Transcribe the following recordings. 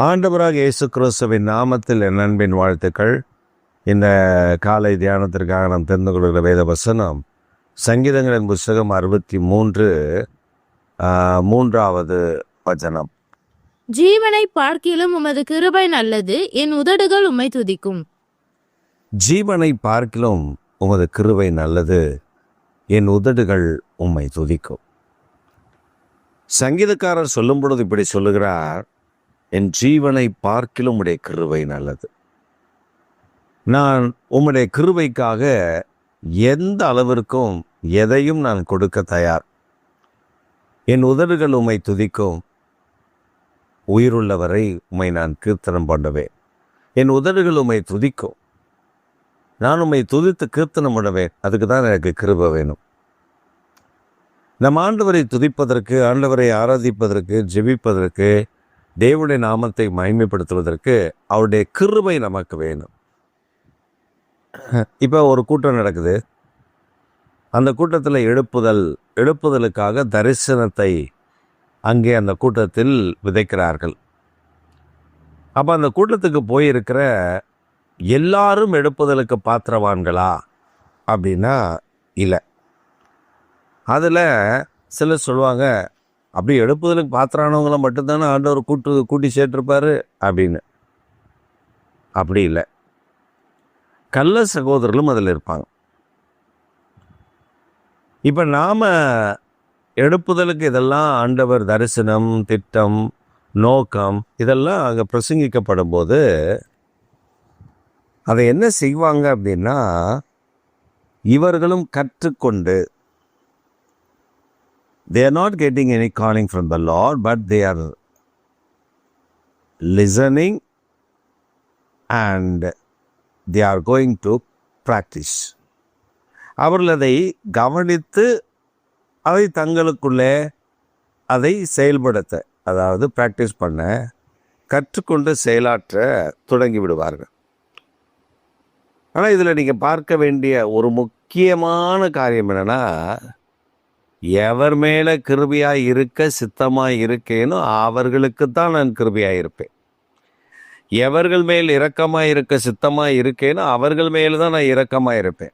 ஆண்டவராக இயேசு கிறிஸ்துவின் நாமத்தில் என் அன்பின் வாழ்த்துக்கள். இந்த காலை தியானத்திற்காக நாம் தெரிந்து கொள்கிற வேத வசனம் சங்கீதங்களின் புஸ்தகம் 63 3வது வசனம். ஜீவனை பார்க்கிலும் உமது கிருபை நல்லது, என் உதடுகள் உம்மை துதிக்கும். ஜீவனை பார்க்கிலும் உமது கிருபை நல்லது, என் உதடுகள் உம்மை துதிக்கும். சங்கீதக்காரர் சொல்லும் பொழுது இப்படி சொல்லுகிறார், என் ஜீவனை பார்க்கிலும் உம்முடைய கிருபை நல்லது. நான் உம்முடைய கிருபைக்காக எந்த அளவிற்கும் எதையும் நான் கொடுக்க தயார். என் உதடுகள் உம்மை துதிக்கும். உயிருள்ளவரை உம்மை நான் கீர்த்தனம் பண்ணுவேன். என் உதடுகள் உம்மை துதிக்கும். நான் உம்மை துதித்து கீர்த்தனம் பண்ணுவேன். அதுக்கு தான் எனக்கு கிருபை வேணும். நம் ஆண்டவரை துதிப்பதற்கு, ஆண்டவரை ஆராதிப்பதற்கு, ஜெபிப்பதற்கு, தேவனுடைய நாமத்தை மகிமைப்படுத்துவதற்கு அவருடைய கிருபை நமக்கு வேணும். இப்போ ஒரு கூட்டம் நடக்குது. அந்த கூட்டத்தில் எழுப்புதலுக்காக தரிசனத்தை அங்கே அந்த கூட்டத்தில் விதைக்கிறார்கள். அப்போ அந்த கூட்டத்துக்கு போயிருக்கிற எல்லாரும் எழுப்புதலுக்கு பாத்திரவான்களா அப்படின்னா இல்லை. அதில் சிலர் சொல்லுவாங்க, அப்படி எழுப்புதலுக்கு பாத்திரானவங்களை மட்டும்தானே ஆண்டவர் கூட்டி சேர்த்திருப்பாரு அப்படின்னு. அப்படி இல்லை, கள்ள சகோதரர்களும் அதில் இருப்பாங்க. இப்போ நாம் எழுப்புதலுக்கு இதெல்லாம் ஆண்டவர் தரிசனம், திட்டம், நோக்கம் இதெல்லாம் அங்கே பிரசங்கிக்கப்படும் போது அதை என்ன செய்வாங்க அப்படின்னா, இவர்களும் கற்றுக்கொண்டு, they are not getting any calling from the Lord, but they are listening and they are going to practice. அவர்கள் அதை கவனித்து அதை தங்களுக்குள்ளே அதை செயல்படுத்த, அதாவது ப்ராக்டிஸ் பண்ண, கற்றுக்கொண்டு செயலாற்ற தொடங்கி விடுவார்கள். ஆனால் இதில் நீங்கள் பார்க்க வேண்டிய ஒரு முக்கியமான காரியம் என்னென்னா, எவர் மேலே கிருபையாய் இருக்க சித்தமாய் இருக்கேனோ அவர்களுக்குத்தான் நான் கிருபையாய் இருப்பேன். எவர்கள் மேல் இரக்கமாய் இருக்க சித்தமாய் இருக்கேனோ அவர்கள் மேல் தான் நான் இரக்கமாய் இருப்பேன்.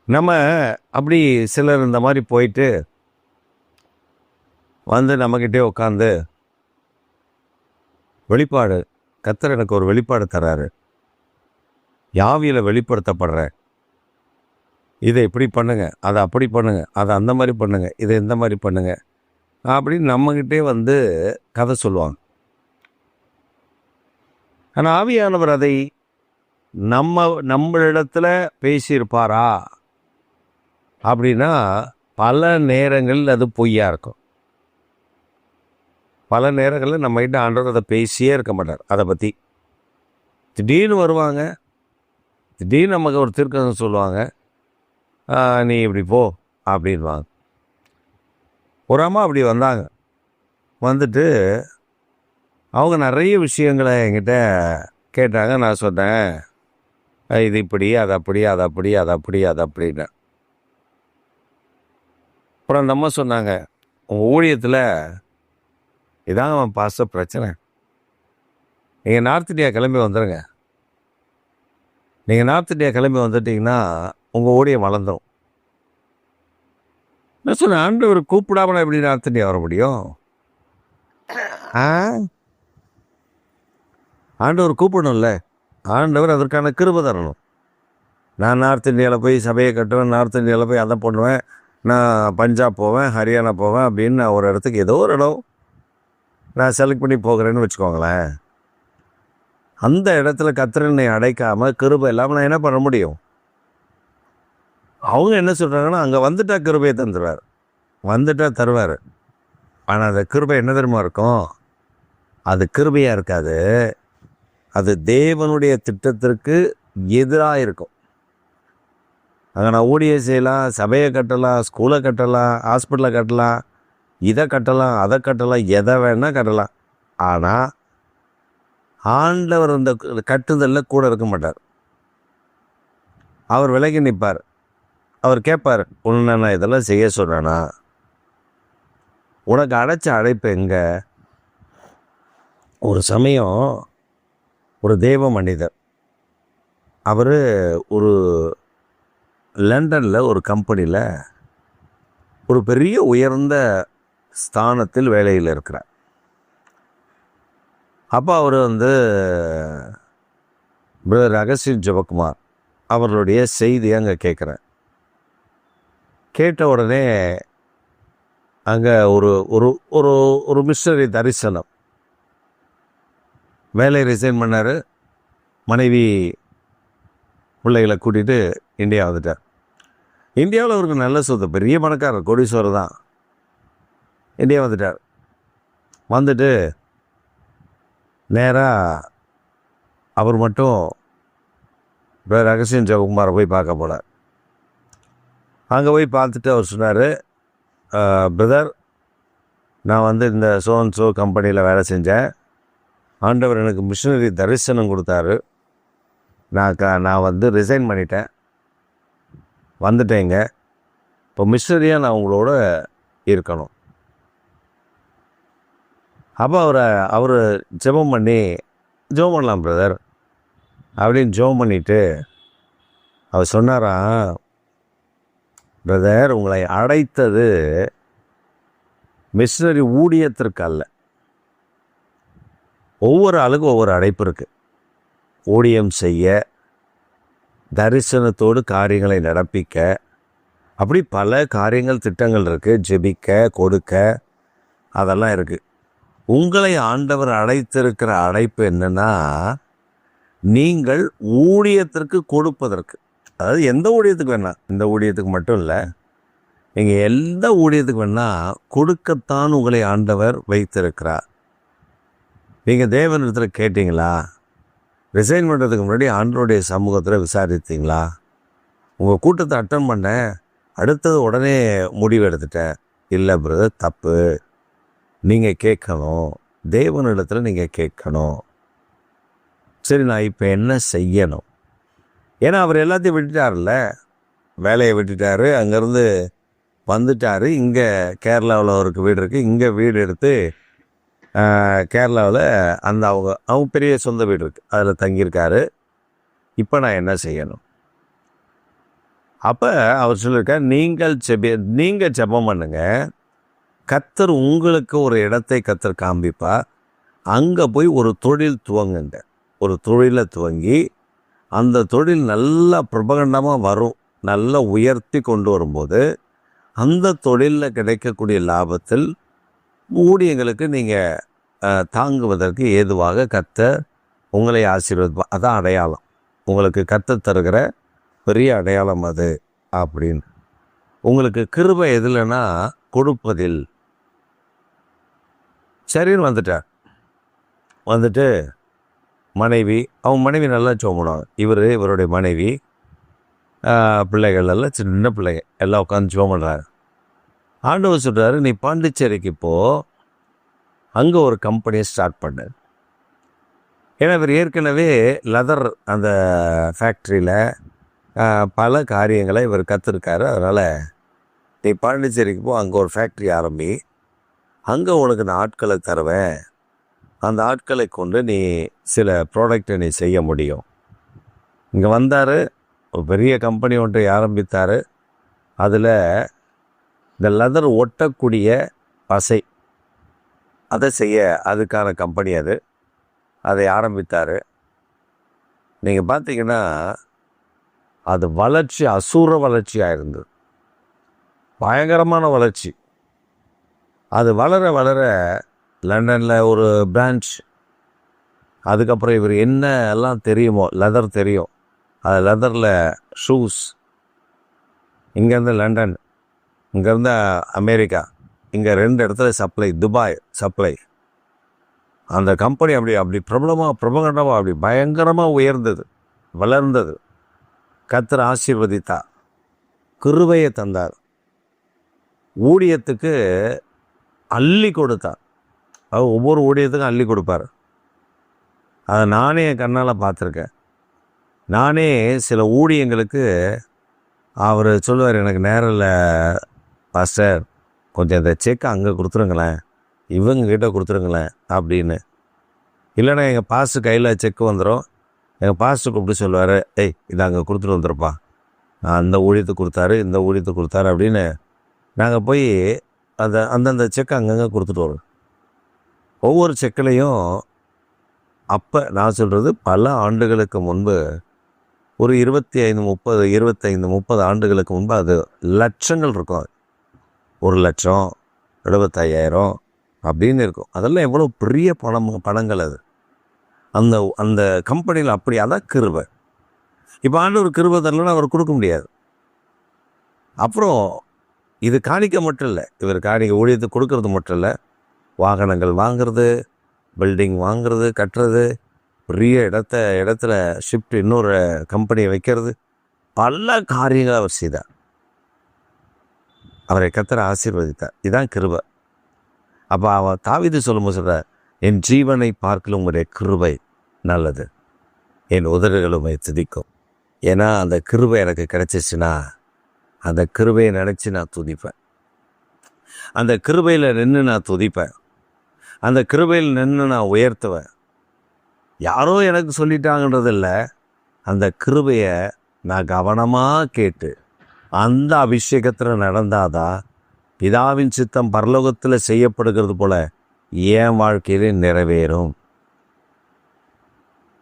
நம்ம அப்படி சிலர் இந்த மாதிரி போயிட்டு வந்து நம்மக்கிட்டே உட்காந்து வெளிப்பாடு, கர்த்தர் எனக்கு ஒரு வெளிப்பாடு தராரு, யாவியில் வெளிப்படுத்தப்படுறேன், இதை இப்படி பண்ணுங்க, அதை அப்படி பண்ணுங்க, அதை அந்த மாதிரி பண்ணுங்க, இதை இந்த மாதிரி பண்ணுங்க அப்படின்னு நம்மகிட்டே வந்து கதை சொல்லுவாங்க. ஆனால் ஆவியானவர் அதை நம்மளிடத்துல பேசியிருப்பாரா அப்படின்னா பல நேரங்களில் அது பொய்யா இருக்கும். பல நேரங்களில் நம்மகிட்ட ஆண்டவர் அதை பேசியே இருக்க மாட்டார். அதை பற்றி திடீர்னு வருவாங்க, திடீர்னு நமக்கு ஒரு தீர்க்கம் சொல்லுவாங்க, நீ இப்படி போ அப்படின்வாங்க. ஒரு அம்மா அப்படி வந்தாங்க. வந்துட்டு அவங்க நிறைய விஷயங்களை என்கிட்ட கேட்டாங்க. நான் சொன்னேன், இது இப்படி, அது அப்படி, அது அப்படி, அது அப்படி, அது அப்படின்னு. அப்புறம் அந்த அம்மா சொன்னாங்க, உங்கள் ஊழியத்தில் இதான் அவன் பாச பிரச்சனை, நீங்கள் நார்த் இந்தியா கிளம்பி வந்துடுங்க. நீங்கள் நார்த் இந்தியா கிளம்பி வந்துட்டிங்கன்னா உங்கள் ஊழியம் வளர்ந்துடும். நான் சொன்னேன், ஆண்டவர் கூப்பிடாம நான் எப்படி நார்த் இந்தியா வர முடியும்? ஆண்டவர் கூப்பிடணும்ல, ஆண்டவர் அதற்கான கிருபை தரணும். நான் நார்த் இந்தியாவில் போய் சபையை கட்டுவேன், நார்த் இந்தியாவில் போய் அதை பண்ணுவேன், நான் பஞ்சாப் போவேன், ஹரியானா போவேன் அப்படின்னு நான் ஒரு இடத்துக்கு ஏதோ ஒரு இடம் நான் செலக்ட் பண்ணி போகிறேன்னு வச்சுக்கோங்களேன். அந்த இடத்துல கர்த்தர் என்னை அடைக்காமல் கிருபை இல்லாமல் நான் என்ன பண்ண முடியும்? அவங்க என்ன சொல்கிறாங்கன்னா, அங்கே வந்துட்டா கிருபையை தந்துடுவார், வந்துட்டா தருவார். ஆனால் அந்த கிருபை என்ன தெரியுமா இருக்கும்? அது கிருபையாக இருக்காது, அது தேவனுடைய திட்டத்திற்கு எதிராக இருக்கும். அங்கே நான் ஊழியம் செய்யலாம், சபையை கட்டலாம், ஸ்கூலை கட்டலாம், ஹாஸ்பிட்டலை கட்டலாம், இதை கட்டலாம், அதை கட்டலாம், எதை வேணால் கட்டலாம். ஆனால் ஆண்டவர் அந்த கட்டுதலில் கூட இருக்க மாட்டார். அவர் விலகி நிற்பார். அவர் கேட்பார், உன்னை நான் இதெல்லாம் செய்ய சொல்கிறேன்னா? உனக்கு அடைச்ச அழைப்பு எங்கே? ஒரு சமயம் ஒரு தேவ மனிதர், அவர் ஒரு லண்டனில் ஒரு கம்பெனியில் ஒரு பெரிய உயர்ந்த ஸ்தானத்தில் வேலையில் இருக்கிறார். அப்போ அவர் பிரதர் அகஸ்டின் ஜெபக்குமார் அவர்களுடைய செய்தியை அங்கே கேட்குறேன். கேட்ட உடனே அங்கே ஒரு ஒரு ஒரு ஒரு மிஷனரி தரிசனம். வேலையை ரிசைன் பண்ணார், மனைவி பிள்ளைகளை கூட்டிகிட்டு இந்தியா வந்துட்டார். இந்தியாவில் அவருக்கு நல்ல சொத்து, பெரிய பணக்காரர், கோடீஸ்வரர் தான். இந்தியா வந்துட்டார். வந்துட்டு நேராக அவர் மட்டும் பிரதர் அகஸ்டின் ஜெபக்குமாரை போய் பார்க்க போனார். அங்கே போய் பார்த்துட்டு அவர் சொன்னார், பிரதர், நான் இந்த சோ கம்பெனியில் வேலை செஞ்சேன். ஆண்டவர் எனக்கு மிஷனரி தரிசனம் கொடுத்தாரு. நான் ரிசைன் பண்ணிட்டேன், வந்துட்டேங்க. இப்போ மிஷனரியாக நான் உங்களோட இருக்கணும். அப்போ அவர் ஜெபம் பண்ணலாம் பிரதர் அப்படின்னு ஜெபம் பண்ணிவிட்டு அவர் சொன்னாராம், பிரதர், உங்களை அழைத்தது மிஷனரி ஊழியத்திற்கு அல்ல. ஒவ்வொரு ஆளுக்கும் ஒவ்வொரு அழைப்பு இருக்குது. ஊழியம் செய்ய, தரிசனத்தோடு காரியங்களை நடப்பிக்க, அப்படி பல காரியங்கள், திட்டங்கள் இருக்குது. ஜெபிக்க, கொடுக்க, அதெல்லாம் இருக்குது. உங்களை ஆண்டவர் அழைத்திருக்கிற அழைப்பு என்னன்னா, நீங்கள் ஊழியத்திற்கு கொடுப்பதற்கு. அதாவது எந்த ஊழியத்துக்கு வேணால், இந்த ஊழியத்துக்கு மட்டும் இல்லை, நீங்கள் எந்த ஊழியத்துக்கு வேணால் கொடுக்கத்தான் உங்களை ஆண்டவர் வைத்திருக்கிறார். நீங்கள் தேவனிடத்தில் கேட்டிங்களா? ரிசைன் பண்ணுறதுக்கு முன்னாடி ஆண்டவருடைய சமூகத்தில் விசாரித்தீங்களா? உங்கள் கூட்டத்தை அட்டன் பண்ணேன், அடுத்தது உடனே முடிவு எடுத்துட்டேன். இல்லை பிரதர், தப்பு. நீங்கள் கேட்கணும், தேவனிடத்தில் நீங்கள் கேட்கணும். சரி, நான் இப்போ என்ன செய்யணும்? ஏன்னா அவர் எல்லாத்தையும் விட்டுட்டார்ல, வேலையை விட்டுட்டார், அங்கேருந்து வந்துட்டார். இங்கே கேரளாவில் அவருக்கு வீடு இருக்குது. இங்கே வீடு எடுத்து கேரளாவில் அவங்க பெரிய சொந்த வீடு இருக்குது, அதில் தங்கியிருக்காரு. இப்போ நான் என்ன செய்யணும்? அப்போ அவர் சொல்லியிருக்கார், நீங்கள் ஜெபம் பண்ணுங்க, கர்த்தர் உங்களுக்கு ஒரு இடத்தை கர்த்தர் காண்பிப்பா, அங்கே போய் ஒரு தொழில் துவங்குங்க. ஒரு தொழிலை துவங்கி அந்த தொழில் நல்லா பிரபகண்டமாக வரும், நல்லா உயர்த்தி கொண்டு வரும்போது அந்த தொழிலில் கிடைக்கக்கூடிய லாபத்தில் ஊழியங்களுக்கு நீங்கள் தாங்குவதற்கு ஏதுவாக கர்த்தர் உங்களை ஆசீர்வதிப்பா. அதான் அடையாளம், உங்களுக்கு கர்த்தர் தருகிற பெரிய அடையாளம் அது அப்படின்னு. உங்களுக்கு கிருபை எதுலன்னா கொடுப்பதில். சரின்னு வந்துட்டு அவங்க மனைவி நல்லா சோம்புனாங்க. இவருடைய மனைவி, பிள்ளைகள் எல்லாம் சின்ன பிள்ளைங்க எல்லாம் உட்காந்து ஜோம் பண்ணுறாங்க. ஆண்டவர் சொல்கிறாரு, நீ பாண்டிச்சேரிக்கு போ, அங்கே ஒரு கம்பெனியை ஸ்டார்ட் பண்ணு. ஏன்னா இவர் ஏற்கனவே லெதர் அந்த ஃபேக்ட்ரியில் பல காரியங்களை இவர் கற்றுருக்காரு. அதனால் நீ பாண்டிச்சேரிக்கு போ, அங்கே ஒரு ஃபேக்ட்ரி ஆரம்பி, அங்கே உனக்கு நான் ஆட்களை தருவேன், அந்த ஆட்களை கொண்டு நீ சில ப்ராடக்டை நீ செய்ய முடியும். இங்கே வந்தார், ஒரு பெரிய கம்பெனி ஒன்றை ஆரம்பித்தார். அதில் இந்த லெதர் ஒட்டக்கூடிய பசை, அதை செய்ய அதுக்கான கம்பெனி அதை ஆரம்பித்தார். நீங்கள் பார்த்தீங்கன்னா அது வளர்ச்சி அசூர வளர்ச்சியாக இருந்தது, பயங்கரமான வளர்ச்சி. அது வளர வளர லண்டனில் ஒரு பிரான்ச், அதுக்கப்புறம் இவர் என்ன எல்லாம் தெரியுமோ, லெதர் தெரியும், அது லெதரில் ஷூஸ், இங்கேருந்து லண்டன், இங்கேருந்து அமெரிக்கா, இங்கே 2 இடத்துல சப்ளை, துபாய் சப்ளை. அந்த கம்பெனி அப்படி பிரபலமாக அப்படி பயங்கரமாக உயர்ந்தது, வளர்ந்தது. கர்த்தர் ஆசீர்வதித்தா, கிருபையை தந்தார், ஊழியத்துக்கு அள்ளி கொடுத்தார். ஒவ்வொரு ஊழியத்துக்கும் அள்ளி கொடுப்பார். அதை நானே என் கண்ணால் பார்த்துருக்கேன். நானே சில ஊழியங்களுக்கு அவர் சொல்லுவார், எனக்கு நேரம் இல்லை பாஸ்டர், கொஞ்சம் இந்த செக்கை அங்கே கொடுத்துருங்களேன், இவங்ககிட்ட கொடுத்துருங்களேன் அப்படின்னு. இல்லைன்னா எங்கள் பாஸ்ட்டு கையில் செக் வந்துடும். எங்கள் பாஸ்ட்டு கூப்பிட்டு சொல்லுவார், ஏய் இதை அங்கே கொடுத்துட்டு வந்துருப்பா, அந்த ஊழியத்துக்கு கொடுத்தாரு, இந்த ஊழியத்துக்கு கொடுத்தாரு அப்படின்னு நாங்கள் போய் அந்தந்த செக் அங்கங்கே கொடுத்துட்டு வரோம். ஒவ்வொரு செக்கிலையும் அப்போ நான் சொல்கிறது பல ஆண்டுகளுக்கு முன்பு, ஒரு 25-30 ஆண்டுகளுக்கு முன்பு அது லட்சங்கள் இருக்கும். 1,00,000, 75,000 அப்படின்னு இருக்கும். அதெல்லாம் எவ்வளோ பெரிய பணங்கள் அது. அந்த அந்த கம்பெனியில் அப்படி அதான் கிருபை. இப்போ ஆண்டவர் கிருபை தரலன்னா அவர் கொடுக்க முடியாது. அப்புறம் இது காணிக்க மட்டும் இல்லை, இவர் காணிக்க ஊழியத்துக்கு கொடுக்கறது மட்டும் இல்லை, வாகனங்கள் வாங்கிறது, பில்டிங் வாங்கிறது, கட்டுறது, பெரிய இடத்துல ஷிஃப்ட் இன்னொரு கம்பெனியை வைக்கிறது, பல காரியங்கள் அவர் செய்தார். அவரை கர்த்தர் ஆசீர்வதித்தார். இதுதான் கிருபை. அப்போ அவன் தாவீது சொல்லும்போது சொல்ற, என் ஜீவனை பார்க்கலும் உங்களுடைய கிருபை நல்லது, என் உதடுகள் உம்மை துதிக்கும். ஏன்னா அந்த கிருபை எனக்கு கிடைச்சிச்சுன்னா அந்த கிருபையை நினச்சி நான் துதிப்பேன். அந்த கிருபையில் நின்று நான் துதிப்பேன். அந்த கிருபையில் நின்று நான் உயர்த்துவேன். யாரோ எனக்கு சொல்லிட்டாங்கன்றது இல்லை, அந்த கிருபையை நான் கவனமாக கேட்டு அந்த அபிஷேகத்தில் நடந்தாதான் பிதாவின் சித்தம் பரலோகத்தில் செய்யப்படுகிறது போல என் வாழ்க்கையிலே நிறைவேறும்.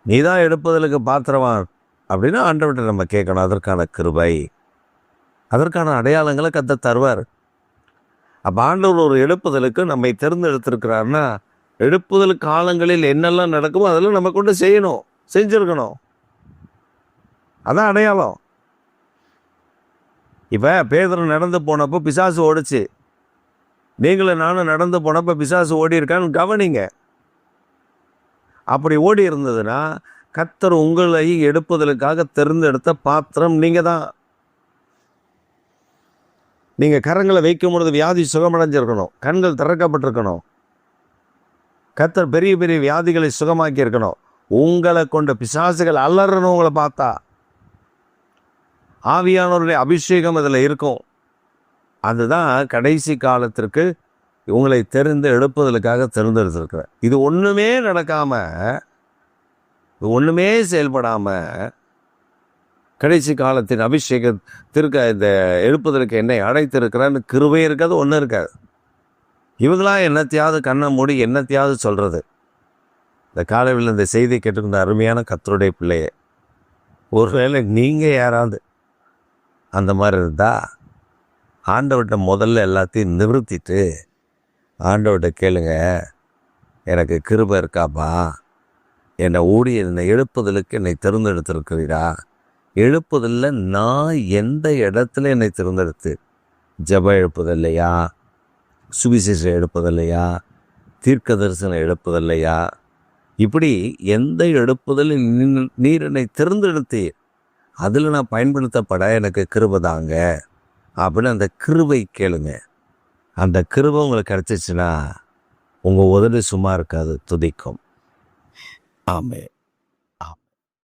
நீதான் எடுப்பதற்கு பாத்திரவான் அப்படின்னா ஆண்டவர்கிட்ட நம்ம கேட்கணும். அதற்கான கிருபை, அதற்கான அடையாளங்களை கர்த்தர் தருவார். அப்போ ஆண்டவர் ஒரு எழுப்புதலுக்கு நம்மை தேர்ந்தெடுத்திருக்கிறாருன்னா, எழுப்புதல் காலங்களில் என்னெல்லாம் நடக்குமோ அதெல்லாம் நம்ம கொண்டு செஞ்சுருக்கணும். அதான் அடையாளம். இப்போ பேதுரு நடந்து போனப்போ பிசாசு ஓடிச்சு. நீங்களும் நானும் நடந்து போனப்போ பிசாசு ஓடி இருக்கான்னு கவனிங்க. அப்படி ஓடி இருந்ததுன்னா கர்த்தர் உங்களை எடுப்பதற்காக தேர்ந்தெடுத்த பாத்திரம் நீங்கள் தான். நீங்கள் கரங்களை வைக்கும் பொழுது வியாதி சுகமடைஞ்சிருக்கணும், கண்கள் திறக்கப்பட்டிருக்கணும், கர்த்தர் பெரிய பெரிய வியாதிகளை சுகமாக்கி இருக்கணும். உங்களை கொண்ட பிசாசுகள் அலறணும். உங்களை பார்த்தா ஆவியானவருடைய அபிஷேகம் அதில் இருக்கும். அதுதான் கடைசி காலத்திற்கு உங்களை எடுப்பதற்காக தேர்ந்தெடுத்திருக்கிறேன். இது ஒன்றுமே நடக்காமல், ஒன்றுமே செயல்படாமல் கடைசி காலத்தின் அபிஷேகத்திற்கு இந்த எழுப்புதலுக்கு என்னை அழைத்திருக்கிறான்னு கிருபை இருக்காது, ஒன்றும் இருக்காது. இவங்களாம் என்னத்தையாவது கண்ணை மூடி என்னத்தையாவது சொல்கிறது. இந்த காலையில் இந்த செய்தியை கேட்டுக்கிற அருமையான கர்த்தருடைய பிள்ளையே, ஒருவேளை நீங்கள் யாராவது அந்த மாதிரி இருந்தால் ஆண்டவர்கிட்ட முதல்ல எல்லாத்தையும் நிறுத்திட்டு ஆண்டவர்கிட்ட கேளுங்க, எனக்கு கிருபை இருக்காப்பா, என்னை எழுப்புதலுக்கு என்னை தேர்ந்தெடுத்திருக்கிறீரா, எழுப்புதலில் நான் எந்த இடத்துல என்னை தேர்ந்தெடுத்து, ஜெப எழுப்புதல்லையா, சுவிசேஷம் எழுப்புதல்லையா, தீர்க்க தரிசனம் எழுப்புதல்லையா, இப்படி எந்த எழுப்புதலில் நீர் என்னை தேர்ந்தெடுத்தீர், அதில் நான் பயன்படுத்தப்பட எனக்கு கிருபை தாங்க அப்படின்னு அந்த கிருபை கேளுங்க. அந்த கிருபை உங்களுக்கு கிடைச்சிச்சுன்னா உங்கள் உதடு சும்மா இருக்காது, துதிக்கும். ஆமென்.